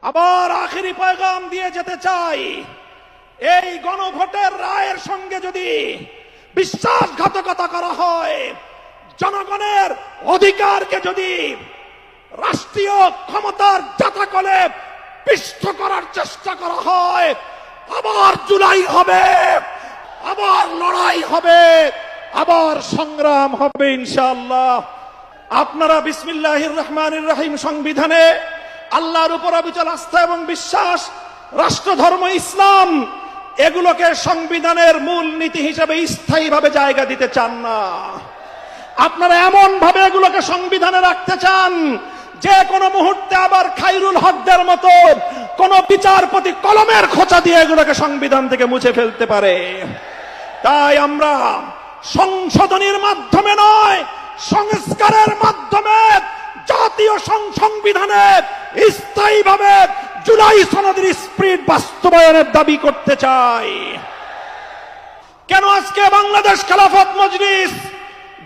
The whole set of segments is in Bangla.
আবার আখেরি পয়গাম দিয়ে যেতে চাই, এই গণভোটের রায়ের সঙ্গে যদি বিশ্বাসঘাতকতা করা হয়, জনগণের অধিকারকে যদি রাষ্ট্রীয় ক্ষমতার জাতাকলে পিষ্ট করার চেষ্টা করা হয়, আবার জুলাই হবে, আবার লড়াই হবে, আবার সংগ্রাম হবে ইনশাআল্লাহ। আপনারা বিসমিল্লাহির রহমানির রহিম সংবিধানে আল্লাহর উপর অবিচল আস্থা এবং বিশ্বাস, রাষ্ট্র ধর্ম ইসলাম, এগুলোকে সংবিধানের মূল নীতি হিসেবে স্থায়ীভাবে জায়গা দিতে চান না। আপনারা এমন ভাবে এগুলোকে সংবিধানে রাখতে চান যে কোনো মুহূর্তে আবার খায়রুল হকদের মতো কোন বিচারপতি কলমের খোঁচা দিয়ে এগুলোকে সংবিধান থেকে মুছে ফেলতে পারে। তাই আমরা সংশোধনীর মাধ্যমে নয়, সংস্কারের মাধ্যমে জাতীয় সংবিধানে স্থায়ীভাবে জুলাই সনদের স্পিরিট বাস্তবায়নের দাবি করতে চাই। কেন আজকে বাংলাদেশ খেলাফত মজলিস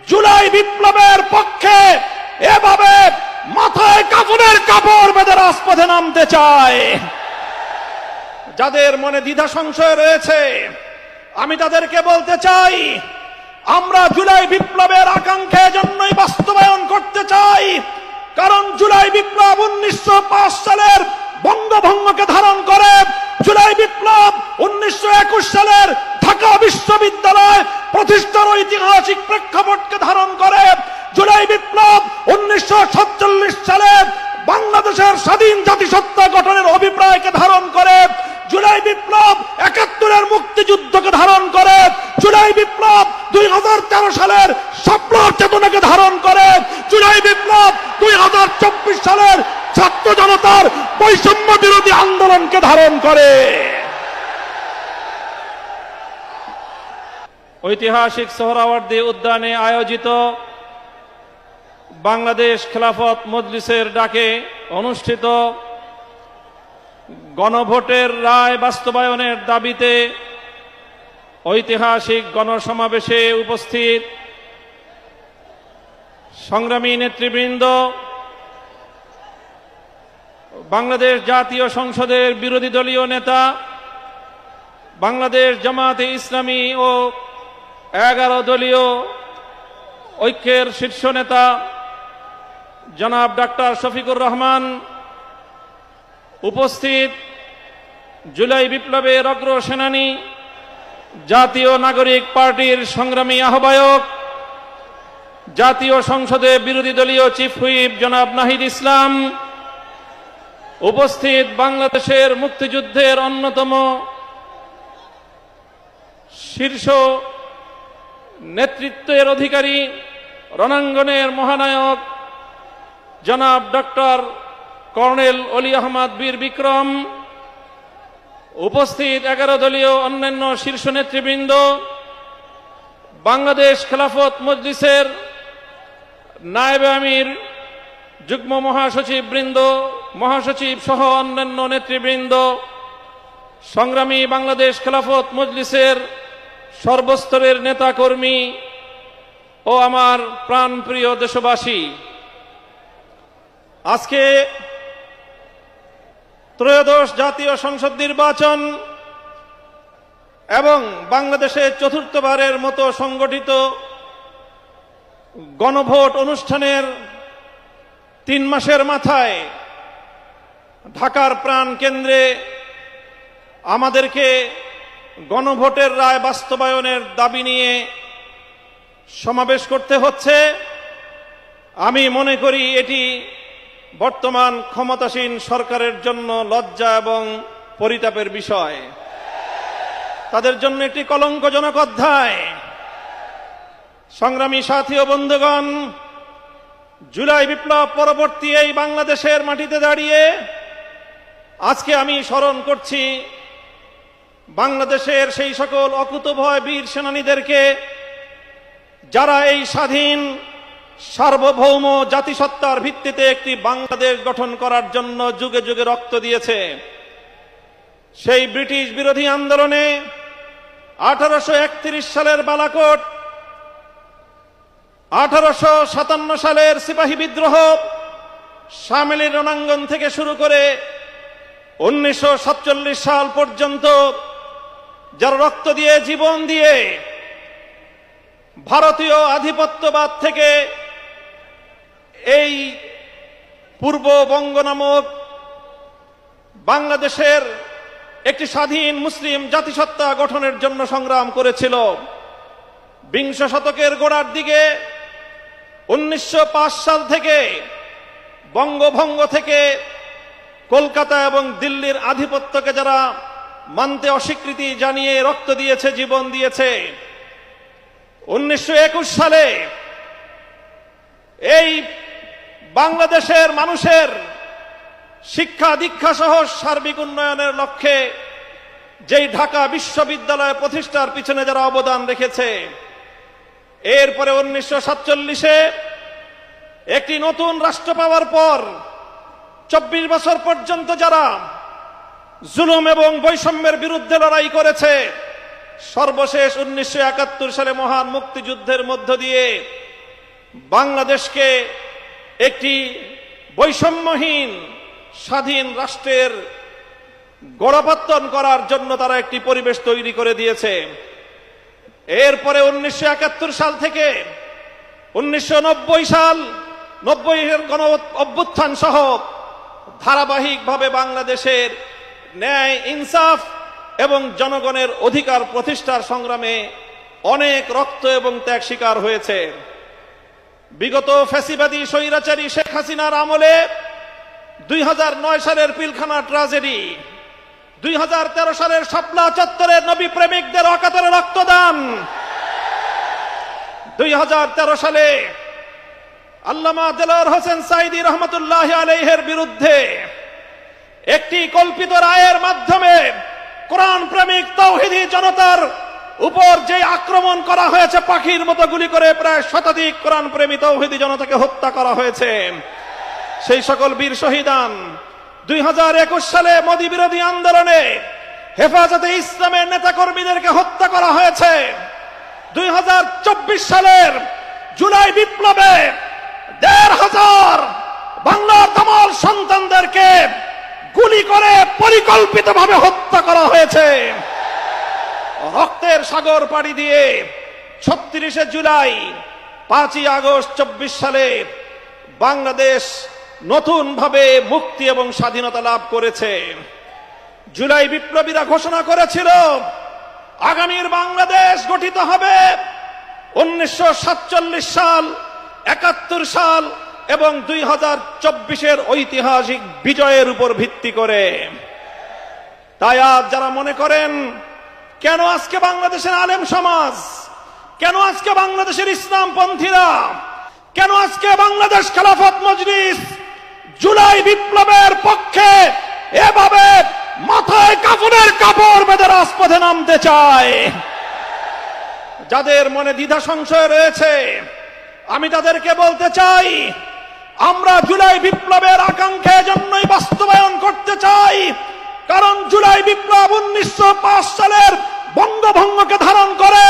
জুলাই বিপ্লবের পক্ষে এভাবে মাথায় কাফনের কাপড় বেঁধে রাজপথে নামতে চায়? যাদের মনে দ্বিধা সংশয় রয়েছে, আমি তাদেরকে বলতে চাই, আমরা জুলাই বিপ্লবের আকাঙ্ক্ষা এজন্যই বাস্তবায়ন করতে চাই কারণ জুলাই বিপ্লব 1905 সালের বঙ্গভঙ্গকে ধারণ করে, জুলাই বিপ্লব 1921 সালের ঢাকা বিশ্ববিদ্যালয় প্রতিষ্ঠার ঐতিহাসিক প্রেক্ষাপটকে ধারণ করে, জুলাই বিপ্লব 1947 সালে বাংলাদেশের স্বাধীন জাতিসত্তা গঠনের অভিপ্রায়কে ধারণ করে, জুলাই বিপ্লব 71-এর মুক্তিযুদ্ধকে ধারণ করে, জুলাই বিপ্লব 2013 সালের স্বপ্নের চেতনাকে ধারণ করে, জুলাই বিপ্লব 2024 সালের ছাত্র জনতার বৈষম্য বিরোধী আন্দোলনকে ধারণ করে। ঐতিহাসিক সোহরাওয়ার্দী উদ্যানে আয়োজিত বাংলাদেশ খেলাফত মজলিসের ডাকে অনুষ্ঠিত গণভোটের রায় বাস্তবায়নের দাবিতে ঐতিহাসিক গণসমাবেশে উপস্থিত সংগ্রামী নেতৃবৃন্দ, বাংলাদেশ জাতীয় সংসদের বিরোধী দলীয় নেতা, বাংলাদেশ জামায়াতে ইসলামী ও 11 দলীয় ঐক্যের শীর্ষ নেতা জনাব ডাক্তার শফিকুর রহমান, উপস্থিত জুলাই বিপ্লবের অগ্রসেনানী জাতীয় নাগরিক পার্টির সংগ্রামী আহ্বায়ক, জাতীয় সংসদে বিরোধী দলীয় চিফ হুইপ জনাব নাহিদ ইসলাম, উপস্থিত বাংলাদেশের মুক্তিযুদ্ধের অন্যতম শীর্ষ নেতৃত্বের অধিকারী, রণাঙ্গনের মহানায়ক জনাব ডক্টর কর্নেল অলি আহমদ বীর বিক্রম, উপস্থিত 11 দলীয় অন্যান্য শীর্ষ নেতৃবৃন্দ, বাংলাদেশ খেলাফত মজলিসের নায়েবে আমির, যুগ্ম মহাসচিব বৃন্দ, মহাসচিব সহ অন্যান্য নেতৃবৃন্দ, সংগ্রামী বাংলাদেশ খেলাফত মজলিসের সর্বস্তরের নেতাকর্মী ও আমার প্রাণপ্রিয় দেশবাসী, আজকে ত্রয়োদশ জাতীয় সংসদ নির্বাচন এবং বাংলাদেশে চতুর্থবারের মতো সংগঠিত গণভোট অনুষ্ঠানের 3 মাসের মাথায় ঢাকার প্রাণ কেন্দ্রে আমাদেরকে গণভোটের রায় বাস্তবায়নের দাবি নিয়ে সমাবেশ করতে হচ্ছে। আমি মনে করি এটি বর্তমান ক্ষমতাসীন সরকারের জন্য লজ্জা এবং পরিতাপের বিষয়, তাদের জন্য একটি কলঙ্কজনক অধ্যায়। সংগ্রামী সাথী ও বন্ধুগণ, জুলাই বিপ্লব পরবর্তী এই বাংলাদেশের মাটিতে দাঁড়িয়ে আজকে আমি স্মরণ করছি বাংলাদেশের সেই সকল অকুতোভয় বীর সেনানীদেরকে যারা এই স্বাধীন সার্বভৌম জাতিসত্তার ভিত্তিতে একটি বাংলাদেশ গঠন করার জন্য যুগে যুগে রক্ত দিয়েছে। সেই ব্রিটিশ বিরোধী আন্দোলনে 1831 সালের বালাকোট, 1857 সালের সিপাহী বিদ্রোহ, শামেলি রণাঙ্গন থেকে শুরু করে 1947 সাল পর্যন্ত যারা রক্ত দিয়ে জীবন দিয়ে ভারতীয় আধিপত্যবাদ থেকে এই পূর্ববঙ্গ নামক বাংলাদেশের একটি স্বাধীন মুসলিম জাতিসত্তা গঠনের জন্য সংগ্রাম করেছিল। বিংশ শতকের গোড়ার দিকে 1905 সাল থেকে বঙ্গভঙ্গ থেকে কলকাতা এবং দিল্লির আধিপত্যকে যারা মানতে অস্বীকৃতি জানিয়ে রক্ত দিয়েছে, জীবন দিয়েছে, 1921 সালে এই বাংলাদেশের মানুষের শিক্ষা দীক্ষা সহ সার্বিক উন্নয়নের লক্ষ্যে যেই ঢাকা বিশ্ববিদ্যালয় প্রতিষ্ঠার পিছনে যারা অবদান রেখেছে, এরপরে 1947-এ একটি নতুন রাষ্ট্র পাওয়ার পর 24 বছর পর্যন্ত যারা জুলুম এবং বৈষম্যের বিরুদ্ধে লড়াই করেছে, সর্বশেষ 1971 সালে মহান মুক্তিযুদ্ধের মধ্য দিয়ে বাংলাদেশকে একটি বৈষম্যহীন স্বাধীন রাষ্ট্রের গোড়াপত্তন করার জন্য তারা একটি পরিবেশ তৈরি করে দিয়েছে। এরপরে 1971 সাল থেকে 1990 সাল 90-এর গণ অভ্যুত্থান সহ ধারাবাহিকভাবে বাংলাদেশের ন্যায় ইনসাফ এবং জনগণের অধিকার প্রতিষ্ঠার সংগ্রামে অনেক রক্ত এবং ত্যাগ স্বীকার হয়েছে। বিগত ফ্যাসিবাদী স্বৈরাচারী শেখ হাসিনার আমলে 2009 সালের পিলখানা ট্রাজেডি, 2013 সালের শাপলা চত্বরের নবী প্রেমিকদের অকাতরে রক্তদান, 2013 সালে আল্লামা দেলোয়ার হোসেন সাঈদী রহমতুল্লাহি আলাইহির বিরুদ্ধে একটি কল্পিত রায়ের মাধ্যমে কোরআন প্রেমিক তাওহীদি জনতার উপর যে আক্রমণ করা হয়েছে, পাখির মতো গুলি করে প্রায় শতাধিক কোরআন প্রেমী তাওহীদি জনতাকে হত্যা করা হয়েছে, সেই সকল বীর শহীদান। 2021 সালে মোদী বিরোধী আন্দোলনে হেফাজতে ইসলামের নেতাকর্মীদেরকে হত্যা করা হয়েছে। 2024 সালের জুলাই বিপ্লবে 1,500 বাংলার তামাল সন্তানদেরকে গুলি করে পরিকল্পিতভাবে হত্যা করা হয়েছে। রক্তের সাগর পাড়ি দিয়ে 36শে জুলাই 5ই আগস্ট 24 সালে বাংলাদেশ নতুন ভাবে মুক্তি এবং স্বাধীনতা লাভ করেছে। জুলাই বিপ্লবীরা ঘোষণা করেছিল আগামীর বাংলাদেশ গঠিত হবে 1947 সাল, 71 সাল এবং 2024-এর ঐতিহাসিক বিজয়ের উপর ভিত্তি করে। তাই আজ যারা মনে করেন কেন আজকে বাংলাদেশের আলেম সমাজ, কেন আজকে বাংলাদেশের ইসলামপন্থীরা, কেন আজকে বাংলাদেশ খেলাফত মজলিস জুলাই বিপ্লবের পক্ষে এভাবে মাথায় কাফনের কাপড় বেঁধে রাজপথে নামতে চায়, যাদের মনে দ্বিধা সংশয় রয়েছে, আমি তাদেরকে বলতে চাই, আমরা জুলাই বিপ্লবের আকাঙ্ক্ষা জন্যই বাস্তবায়ন করতে চাই। কারণ জুলাই বিপ্লব 1905 সালের বঙ্গভঙ্গকে ধারণ করে,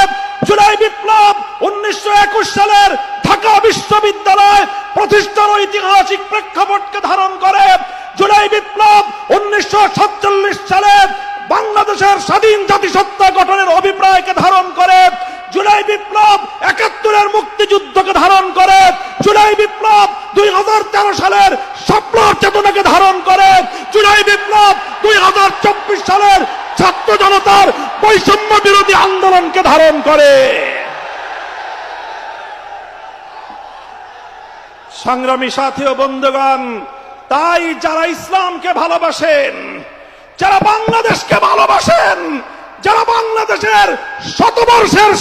জুলাই বিপ্লব 1921 সালের ঢাকা বিশ্ববিদ্যালয় প্রতিষ্ঠার ঐতিহাসিক প্রেক্ষাপটকে ধারণ করে, জুলাই বিপ্লব 1947 সালে বাংলাদেশের স্বাধীন জাতিসত্তা গঠনের অভিপ্রায়কে ধারণ করে, জুলাই বিপ্লব 71-এর মুক্তিযুদ্ধকে ধারণ করে, জুলাই বিপ্লব 2013 সালের শাপলার চেতনাকে ধারণ করে, জুলাই বিপ্লব 2024 সালের ছাত্র জনতার বৈষম্য বিরোধী আন্দোলনকে ধারণ করে। সংগ্রামী সাথী ও বন্ধুগণ, তাই যারা ইসলামকে ভালোবাসেন, যারা বাংলাদেশকে ভালোবাসেন, যারা বাংলাদেশের শতবর্ষের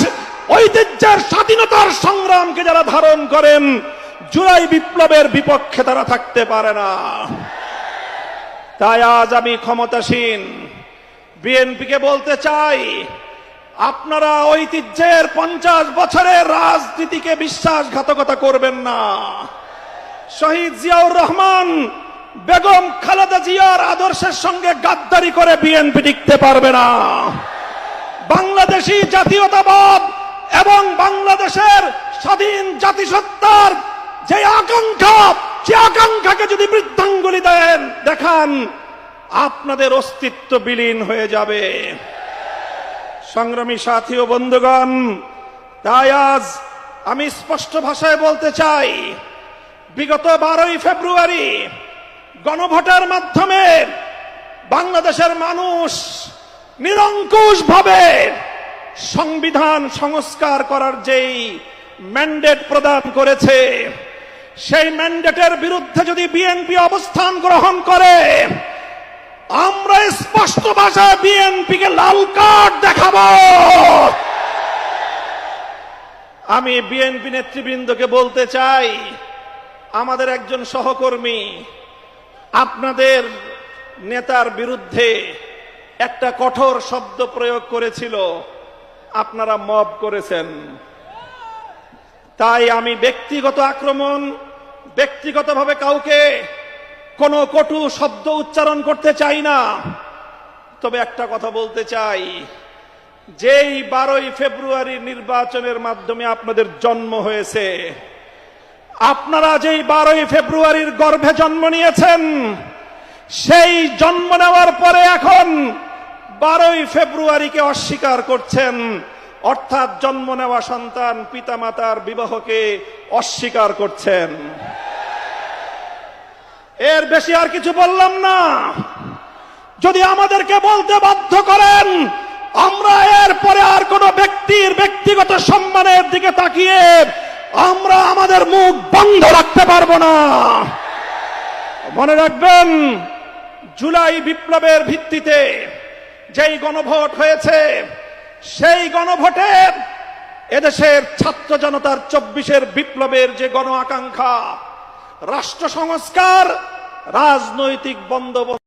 ঐতিহ্যের স্বাধীনতার সংগ্রামকে যারা ধারণ করেন, জুলাই বিপ্লবের বিপক্ষে তারা থাকতে পারে না। তাই আজ আমি ক্ষমতাসীন বিএনপিকে বলতে চাই, আপনারা ঐতিহ্যের 50 বছরের রাজনীতিকে বিশ্বাসঘাতকতা করবেন না। শহীদ জিয়াউর রহমান, বেগম খালেদা জিয়ার আদর্শের সঙ্গে গাদ্দারি করে বিএনপি টিকতে পারবে না। বাংলাদেশী জাতীয়তাবাদ এবং বাংলাদেশের স্বাধীন জাতিসত্তার যে আকাঙ্ক্ষা, সে আকাঙ্ক্ষাকে যদি বৃদ্ধাঙ্গুলি দেখান, আপনাদের অস্তিত্ব বিলীন হয়ে যাবে। সংগ্রামী সাথী ও বন্ধুগণ, তাই আজ আমি স্পষ্ট ভাষায় বলতে চাই, বিগত 12ই ফেব্রুয়ারি গণভোটের মাধ্যমে বাংলাদেশের মানুষ নিরঙ্কুশভাবে সংবিধান সংস্কার করার যেই ম্যান্ডেট প্রদান করেছে, সেই ম্যান্ডেটের বিরুদ্ধে যদি বিএনপি অবস্থান গ্রহণ করে, আমরা স্পষ্ট ভাষায় বিএনপিকে লাল কার্ড দেখাবো। আমি বিএনপি নেতৃবৃন্দকে বলতে চাই, আমাদের একজন সহকর্মী আপনাদের নেতার বিরুদ্ধে একটা কঠোর শব্দ প্রয়োগ করেছিল, আপনারা মব করেছেন। তাই আমি ব্যক্তিগত আক্রমণ, ব্যক্তিগতভাবে কাউকে কোনো কটু শব্দ উচ্চারণ করতে চাই না। তবে একটা কথা বলতে চাই, যেই 12ই ফেব্রুয়ারি নির্বাচনের মাধ্যমে আপনাদের জন্ম হয়েছে, আপনারা যেই 12ই ফেব্রুয়ারির গর্ভে জন্ম নিয়েছেন, সেই জন্ম নেওয়ার পরে এখন 12ই ফেব্রুয়ারিকে অস্বীকার করছেন, অর্থাৎ জন্ম নেওয়া সন্তান পিতামাতার বিবাহকে অস্বীকার করছেন। এর বেশি আর কিছু বললাম না। যদি আমাদেরকে বলতে বাধ্য করেন, আমরা এরপরে আর কোন ব্যক্তির ব্যক্তিগত সম্মানের দিকে তাকিয়ে আমরা আমাদের মুখ বন্ধ রাখতে পারবো না। মনে রাখবেন, জুলাই বিপ্লবের ভিত্তিতে যেই গণভোট হয়েছে, সেই গণভোটে এদেশের ছাত্র জনতার 24-এর বিপ্লবের যে গণ আকাঙ্ক্ষা, রাষ্ট্র সংস্কার, রাজনৈতিক বন্দোবস্ত